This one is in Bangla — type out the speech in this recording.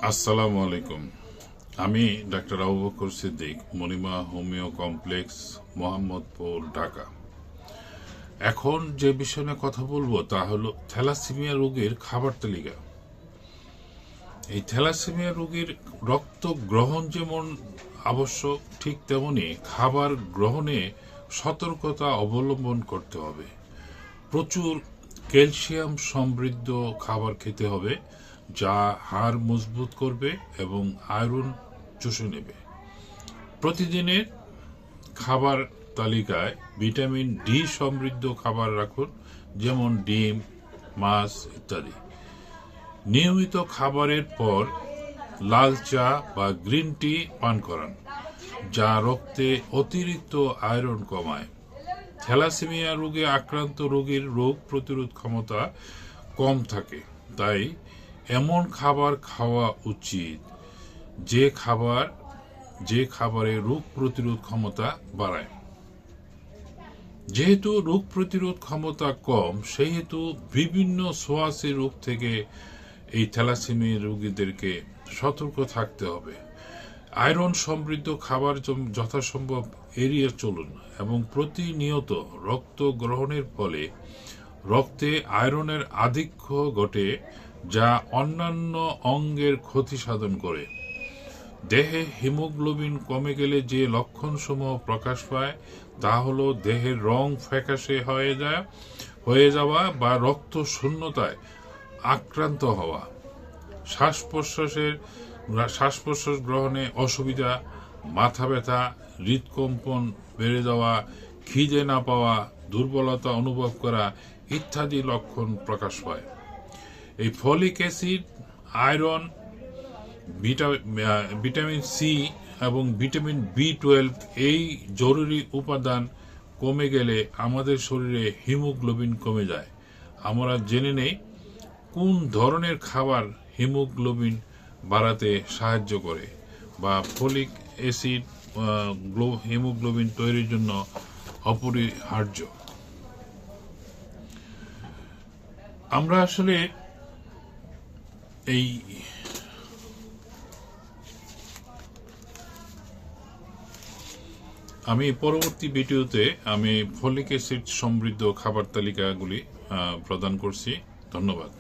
আসসালামু আলাইকুম। আমি doctor Abu Bakr Siddique, Monima homeo complex, Mohammadpur, Dhaka. এখন যে বিষয় নিয়ে কথা বলবো তা হলো থ্যালাসেমিয়া রোগীর খাবার তালিকা। এই থ্যালাসেমিয়া রোগীর রক্ত গ্রহণ যেমন আবশ্যক, ঠিক তেমনি খাবার গ্রহণে সতর্কতা অবলম্বন করতে হবে। প্রচুর ক্যালসিয়াম সমৃদ্ধ খাবার খেতে হবে, যা হাড় মজবুত করবে এবং আয়রন চুষে নেবে। প্রতিদিনের খাবার তালিকায় ভিটামিন ডি সমৃদ্ধ খাবার রাখুন, যেমন ডিম, মাছ ইত্যাদি। নিয়মিত খাবারের পর লাল চা বা গ্রিন টি পান করান, যা রক্তে অতিরিক্ত আয়রন কমায়। থ্যালাসেমিয়া রোগে আক্রান্ত রোগীর রোগ প্রতিরোধ ক্ষমতা কম থাকে, তাই এমন খাবার খাওয়া উচিত যে খাবারে রোগ প্রতিরোধ ক্ষমতা বাড়ায়। যেহেতু রোগ প্রতিরোধ ক্ষমতা কম, সেহেতু বিভিন্ন ছোঁয়াচে রোগ থেকে এই থ্যালাসেমিয়া রোগীদেরকে সতর্ক থাকতে হবে। আয়রন সমৃদ্ধ খাবার যথাসম্ভব এড়িয়ে চলুন এবং প্রতিনিয়ত রক্ত গ্রহণের ফলে রক্তে আয়রনের আধিক্য ঘটে, যা অন্যান্য অঙ্গের ক্ষতি সাধন করে। দেহে হিমোগ্লোবিন কমে গেলে যে লক্ষণসমূহ প্রকাশ পায় তা হলো দেহের রং ফ্যাকাশে হয়ে যাওয়া বা রক্ত শূন্যতায় আক্রান্ত হওয়া, শ্বাস প্রশ্বাস গ্রহণে অসুবিধা, মাথা ব্যথা, হৃদকম্পন বেড়ে যাওয়া, খিদে না পাওয়া, দুর্বলতা অনুভব করা ইত্যাদি লক্ষণ প্রকাশ পায়। এই folic acid, iron, vitamin C এবং ভিটামিন বি12 এই জরুরি উপাদান কমে গেলে আমাদের শরীরে হিমোগ্লোবিন কমে যায়। আমরা জেনে নেই কোন ধরনের খাবার হিমোগ্লোবিন বাড়াতে সাহায্য করে বা ফলিক অ্যাসিড হিমোগ্লোবিন তৈরির জন্য অপরিহার্য। আমরা আসলে আমি পরবর্তী ভিডিওতে আমি ফলিক অ্যাসিড সমৃদ্ধ খাবার তালিকাগুলি প্রদান করছি। ধন্যবাদ।